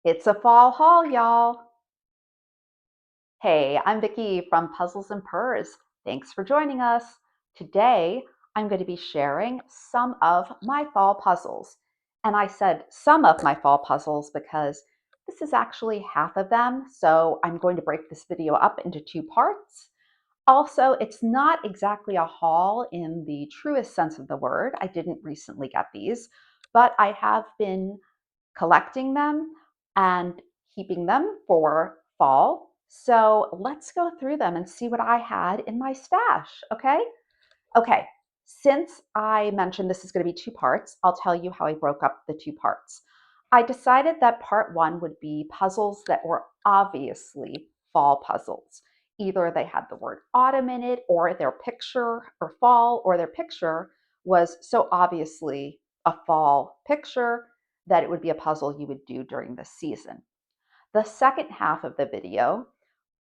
It's a fall haul, y'all. Hey, I'm Vicki from Puzzles and Purrs. Thanks for joining us. Today, I'm going to be sharing some of my fall puzzles. And I said some of my fall puzzles because this is actually half of them. So I'm going to break this video up into two parts. Also, it's not exactly a haul in the truest sense of the word. I didn't recently get these, but I have been collecting them and keeping them for fall. So let's go through them and see what I had in my stash, okay? Okay, since I mentioned this is going to be two parts, I'll tell you how I broke up the two parts. I decided that part one would be puzzles that were obviously fall puzzles. Either they had the word autumn in it, or their picture, or fall, or their picture was so obviously a fall picture that it would be a puzzle you would do during the season. The second half of the video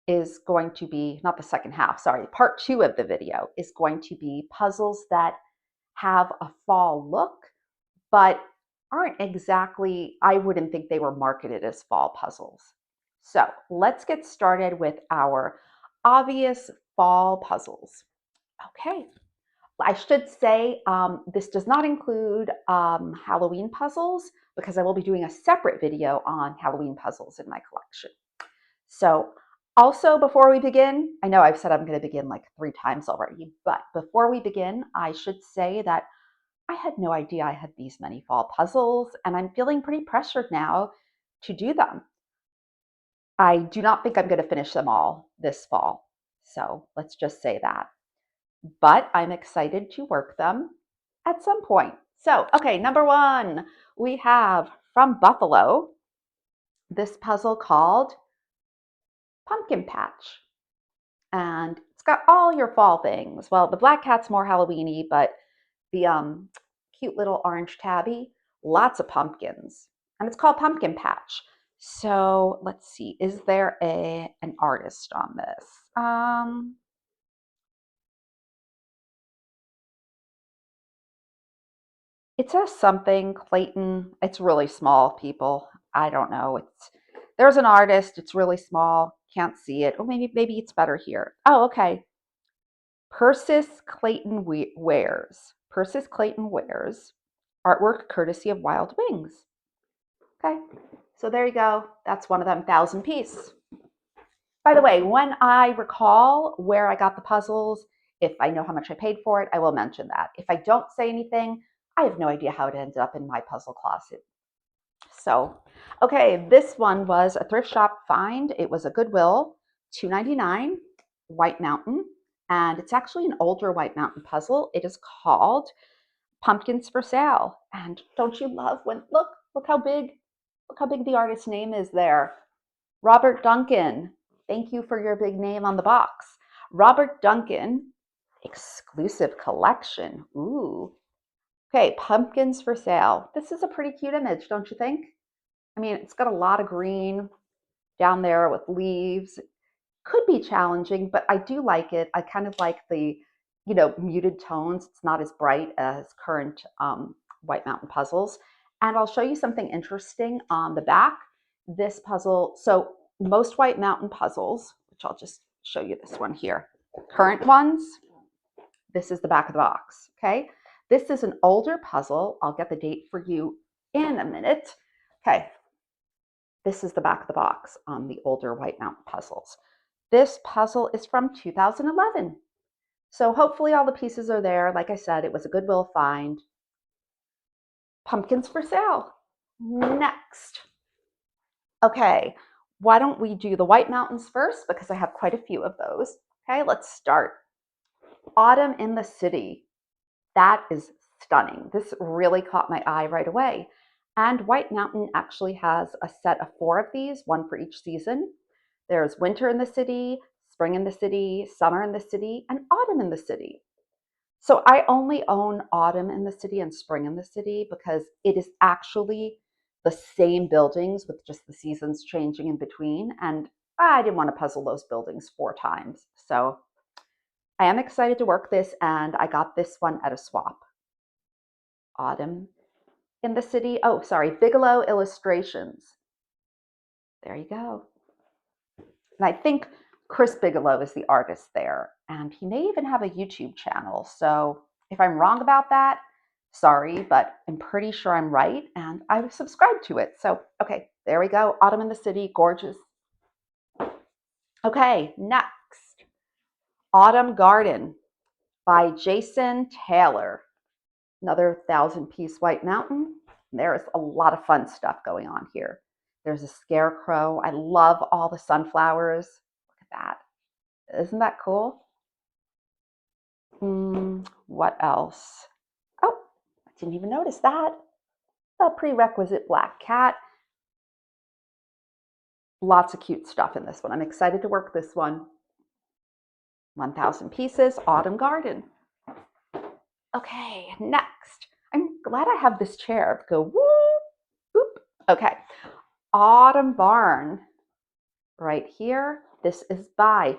is going to be, not the second half, sorry, part two of the video is going to be puzzles that have a fall look, but aren't exactly, I wouldn't think they were marketed as fall puzzles. So let's get started with our obvious fall puzzles. Okay, I should say this does not include Halloween puzzles because I will be doing a separate video on Halloween puzzles in my collection. So also before we begin, I know I've said I'm going to begin like 3 times already, but before we begin, I should say that I had no idea I had these many fall puzzles, and I'm feeling pretty pressured now to do them. I do not think I'm going to finish them all this fall, so let's just say that. But I'm excited to work them at some point. So, okay, number one, we have from Buffalo this puzzle called Pumpkin Patch. And it's got all your fall things. Well, the black cat's more Halloween-y, but the cute little orange tabby, lots of pumpkins. And it's called Pumpkin Patch. So let's see, is there an artist on this? It says something, Clayton. It's really small, people. I don't know. There's an artist. It's really small. Can't see it. Oh, maybe it's better here. Oh, okay. Purrs Clayton Wares. Purrs Clayton Wares. Artwork courtesy of Wild Wings. Okay. So there you go. That's one of them 1,000 piece. By the way, when I recall where I got the puzzles, if I know how much I paid for it, I will mention that. If I don't say anything, I have no idea how it ended up in my puzzle closet. So, okay, this one was a thrift shop find. It was a Goodwill, $2.99, White Mountain, and it's actually an older White Mountain puzzle. It is called Pumpkins for Sale. And don't you love when, look how big the artist's name is there. Robert Duncan. Thank you for your big name on the box. Robert Duncan, exclusive collection. Ooh. Okay, pumpkins for sale. This is a pretty cute image, don't you think? I mean, it's got a lot of green down there with leaves. Could be challenging, but I do like it. I kind of like the, muted tones. It's not as bright as current White Mountain puzzles. And I'll show you something interesting on the back. This puzzle, so most White Mountain puzzles, which I'll just show you this one here, current ones, this is the back of the box, okay? This is an older puzzle. I'll get the date for you in a minute. Okay, this is the back of the box on the older White Mountain puzzles. This puzzle is from 2011. So hopefully all the pieces are there. Like I said, it was a Goodwill find. Pumpkins for sale. Next. Okay, why don't we do the White Mountains first because I have quite a few of those. Okay, let's start. Autumn in the City. That is stunning. This really caught my eye right away. And White Mountain actually has a set of 4 of these, one for each season. There's winter in the city, spring in the city, summer in the city, and autumn in the city. So I only own autumn in the city and spring in the city because it is actually the same buildings with just the seasons changing in between. And I didn't want to puzzle those buildings 4 times. So I am excited to work this, and I got this one at a swap. Autumn in the City. Oh, sorry, Bigelow Illustrations. There you go. And I think Chris Bigelow is the artist there, and he may even have a YouTube channel. So if I'm wrong about that, sorry, but I'm pretty sure I'm right, and I was subscribed to it. So, okay, there we go. Autumn in the City, gorgeous. Okay, next, Autumn Garden by Jason Taylor. Another 1,000-piece white mountain. There's a lot of fun stuff going on here. There's a scarecrow. I love all the sunflowers. Look at that. Isn't that cool? What else? Oh, I didn't even notice that. A prerequisite black cat. Lots of cute stuff in this one. I'm excited to work this one. 1,000 pieces, Autumn Garden. Okay, next. I'm glad I have this chair. Go whoop, whoop. Okay, Autumn Barn. Right here. This is by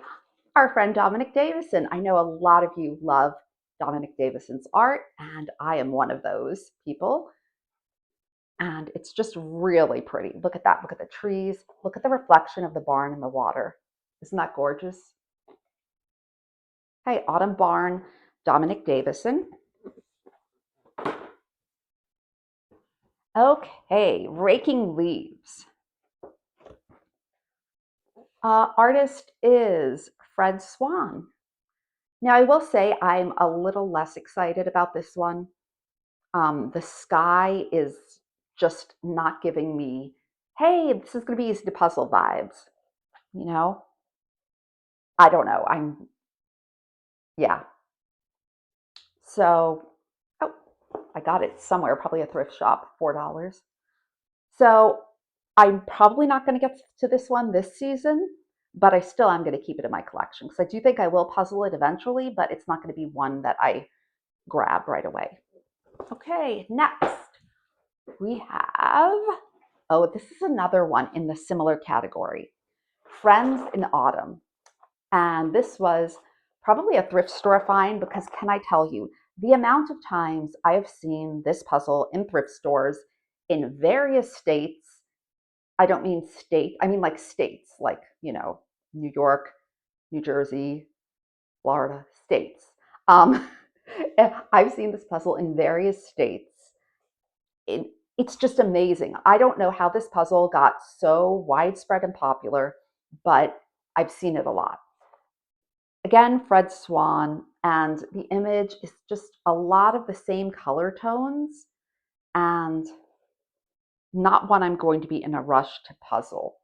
our friend Dominic Davison. I know a lot of you love Dominic Davison's art, and I am one of those people. And it's just really pretty. Look at that. Look at the trees. Look at the reflection of the barn in the water. Isn't that gorgeous? Hey, Autumn Barn, Dominic Davison. Okay, Raking Leaves. Artist is Fred Swan. Now, I will say I'm a little less excited about this one. The sky is just not giving me, hey, this is going to be easy to puzzle vibes. You know? I don't know. Yeah. So, oh, I got it somewhere, probably a thrift shop, $4. So, I'm probably not going to get to this one this season, but I still am going to keep it in my collection because I do think I will puzzle it eventually, but it's not going to be one that I grab right away. Okay, next we have, oh, this is another one in the similar category, Friends in Autumn. And this was probably a thrift store find because can I tell you, the amount of times I have seen this puzzle in thrift stores in various states. I don't mean state, I mean like states, like, you know, New York, New Jersey, Florida, states. I've seen this puzzle in various states. It's just amazing. I don't know how this puzzle got so widespread and popular, but I've seen it a lot. Again, Fred Swan, and the image is just a lot of the same color tones and not one I'm going to be in a rush to puzzle.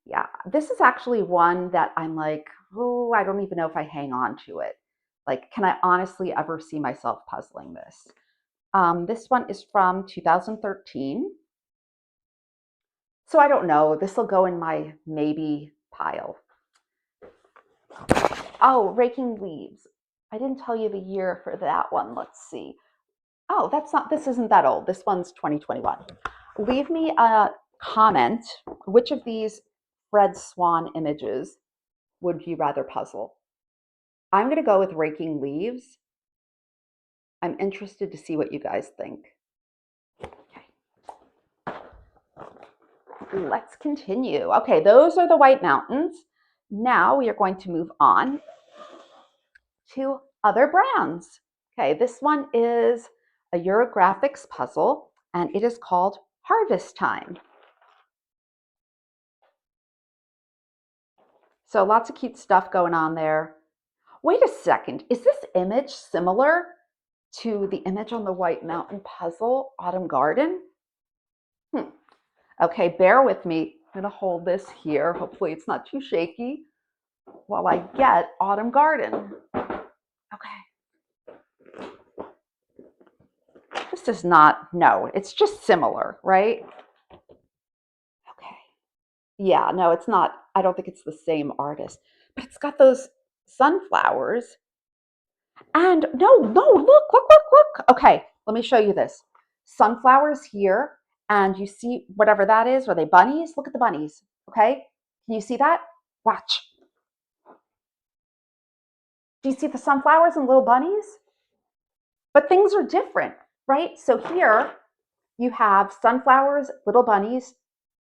Yeah, this is actually one that I'm like, oh, I don't even know if I hang on to it. Like, can I honestly ever see myself puzzling this? This one is from 2013. So I don't know. This will go in my maybe pile. Oh, Raking Leaves. I didn't tell you the year for that one. Let's see. Oh, this isn't that old. This one's 2021. Leave me a comment. Which of these Fred Swan images would you rather puzzle? I'm going to go with Raking Leaves. I'm interested to see what you guys think. Okay. Let's continue. Okay, those are the White Mountains. Now we are going to move on to other brands. Okay, this one is a Eurographics puzzle, and it is called Harvest Time. So lots of cute stuff going on there. Wait a second, is this image similar to the image on the White Mountain puzzle, Autumn Garden? Okay, bear with me. I'm gonna hold this here. Hopefully it's not too shaky while I get Autumn Garden. Okay. This is not, no, it's just similar, right? Okay. Yeah, no, it's not. I don't think it's the same artist, but it's got those sunflowers. And no, look. Okay, let me show you this. Sunflowers here, and you see whatever that is. Are they bunnies? Look at the bunnies, okay? Can you see that? Watch. Do you see the sunflowers and little bunnies? But things are different, right? So here you have sunflowers, little bunnies,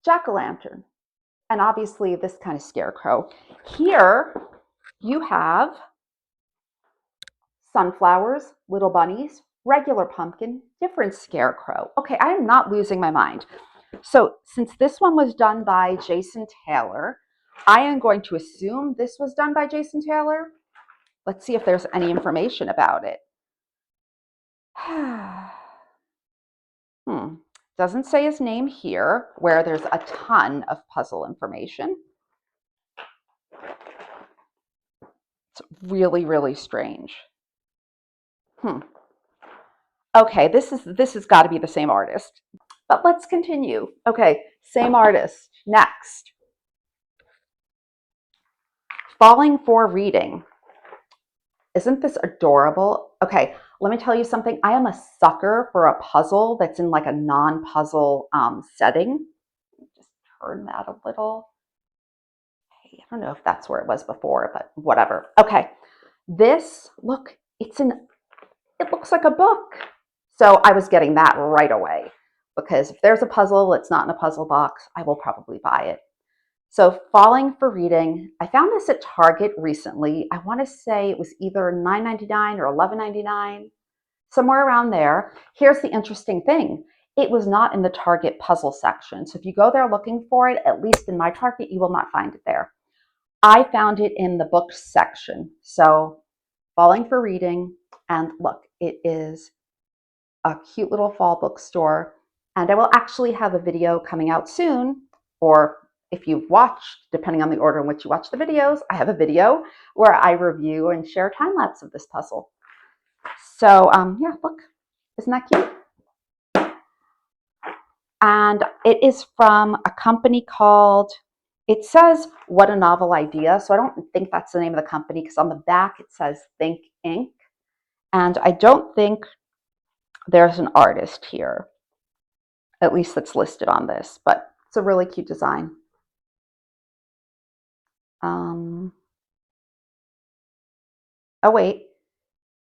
jack-o'-lantern. and obviously this kind of scarecrow. Here you have sunflowers, little bunnies, regular pumpkin, different scarecrow. Okay, I am not losing my mind. So since this one was done by Jason Taylor, I am going to assume this was done by Jason Taylor. Let's see if there's any information about it. Doesn't say his name here, where there's a ton of puzzle information. It's really, really strange. Okay, this has got to be the same artist. But let's continue. Okay, same artist. Next. Falling for Reading. Isn't this adorable? Okay, let me tell you something. I am a sucker for a puzzle that's in like a non-puzzle setting. Just turn that a little. I don't know if that's where it was before, but whatever. Okay, this, look, it looks like a book. So I was getting that right away because if there's a puzzle that's not in a puzzle box, I will probably buy it. So Falling for Reading, I found this at Target recently. I want to say it was either $9.99 or $11.99, somewhere around there. Here's the interesting thing. It was not in the Target puzzle section. So if you go there looking for it, at least in my Target, you will not find it there. I found it in the books section. So Falling for Reading, and look, it is a cute little fall bookstore. And I will actually have a video coming out soon, or if you've watched, depending on the order in which you watch the videos, I have a video where I review and share time lapse of this puzzle. So yeah, look, isn't that cute? And it is from a company called, it says What a Novel Idea. So I don't think that's the name of the company because on the back it says Think Inc. And I don't think there's an artist here, at least that's listed on this, but it's a really cute design. Oh wait,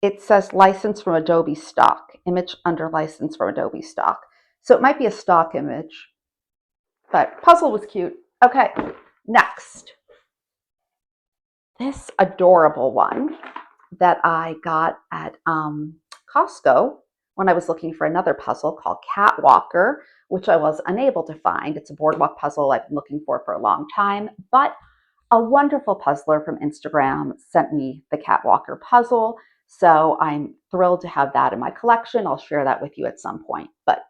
it says license from Adobe stock, image under license from Adobe stock. So it might be a stock image, but puzzle was cute. Okay, next. This adorable one that I got at Costco when I was looking for another puzzle called Catwalker, which I was unable to find. It's a boardwalk puzzle I've been looking for a long time, but a wonderful puzzler from Instagram sent me the Catwalker puzzle, so I'm thrilled to have that in my collection. I'll share that with you at some point, but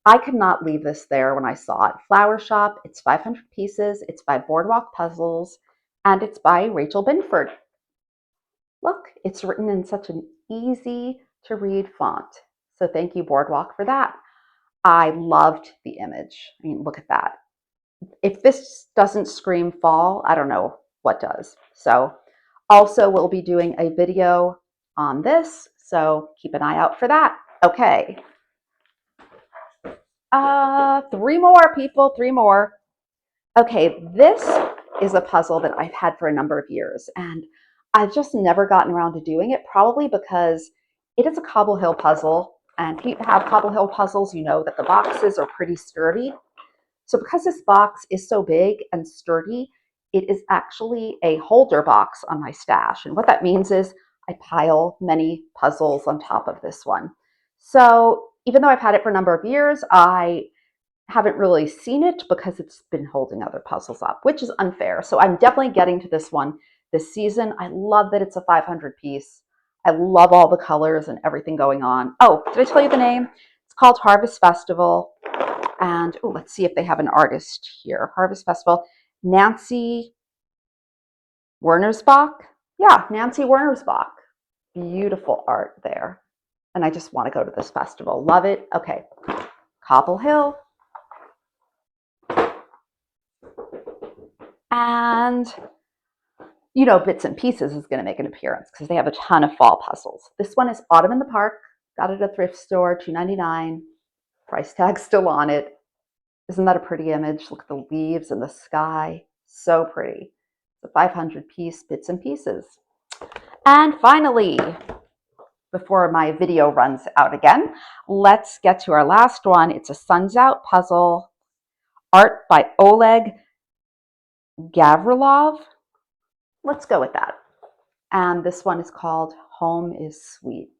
I could not leave this there when I saw it. Flower Shop, it's 500 pieces, it's by Boardwalk Puzzles, and it's by Rachel Binford. Look, it's written in such an easy to read font. So thank you, Boardwalk, for that. I loved the image. I mean, look at that. If this doesn't scream fall, I don't know what does. So also we'll be doing a video on this, so keep an eye out for that. Okay. 3 more, people, 3 more. Okay, this is a puzzle that I've had for a number of years, and I've just never gotten around to doing it, probably because it is a Cobble Hill puzzle, and if you have Cobble Hill puzzles, you know that the boxes are pretty sturdy. So because this box is so big and sturdy, it is actually a holder box on my stash. And what that means is I pile many puzzles on top of this one. So even though I've had it for a number of years, I haven't really seen it because it's been holding other puzzles up, which is unfair. So I'm definitely getting to this one this season. I love that it's a 500 piece. I love all the colors and everything going on. Oh, did I tell you the name? It's called Harvest Festival. And oh, let's see if they have an artist here. Harvest Festival, Nancy Wernersbach. Yeah, Nancy Wernersbach. Beautiful art there. And I just want to go to this festival. Love it. Okay, Cobble Hill. And, you know, Bits and Pieces is going to make an appearance because they have a ton of fall puzzles. This one is Autumn in the Park. Got it at a thrift store, $2.99. Price tag still on it. Isn't that a pretty image? Look at the leaves and the sky. So pretty. The 500 piece Bits and Pieces. And finally, before my video runs out again, let's get to our last one. It's a Suns Out puzzle. Art by Oleg Gavrilov. Let's go with that. And this one is called Home is Sweet.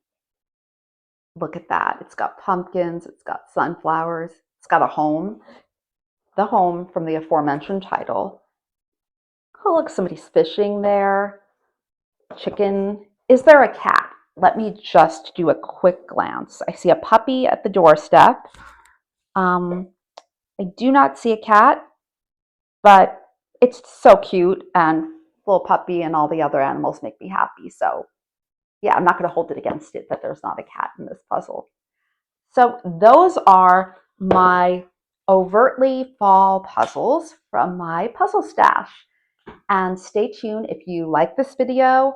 Look at that. It's got pumpkins, it's got sunflowers, it's got a home. The home from the aforementioned title. Oh, look, somebody's fishing there. Chicken. Is there a cat? Let me just do a quick glance. I see a puppy at the doorstep. I do not see a cat, but it's so cute, and little puppy and all the other animals make me happy. So yeah, I'm not going to hold it against it that there's not a cat in this puzzle. So those are my overtly fall puzzles from my puzzle stash. And stay tuned if you like this video.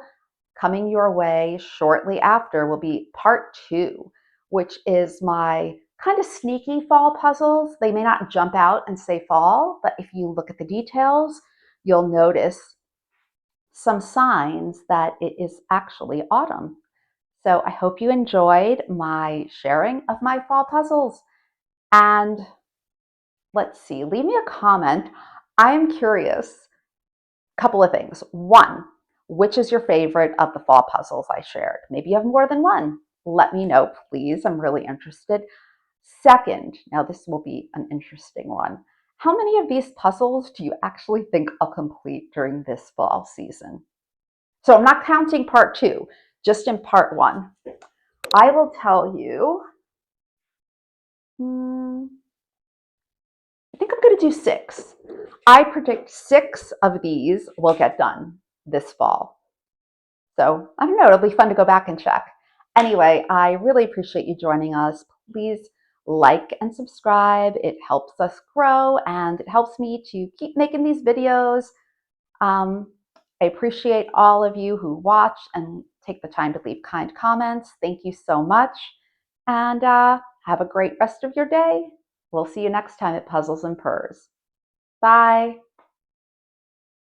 Coming your way shortly after will be part 2, which is my kind of sneaky fall puzzles. They may not jump out and say fall, but if you look at the details, you'll notice some signs that it is actually autumn. So I hope you enjoyed my sharing of my fall puzzles. And let's see, leave me a comment. I am curious. Couple of things. One, which is your favorite of the fall puzzles I shared? Maybe you have more than one. Let me know, please. I'm really interested. Second, now this will be an interesting one. How many of these puzzles do you actually think I'll complete during this fall season? So I'm not counting part 2, just in part 1. I will tell you, I think I'm going to do 6. I predict 6 of these will get done this fall. So I don't know, it'll be fun to go back and check. Anyway, I really appreciate you joining us. Please like and subscribe. It helps us grow and it helps me to keep making these videos. I appreciate all of you who watch and take the time to leave kind comments. Thank you so much. And have a great rest of your day. We'll see you next time at Puzzles and Purrs. Bye.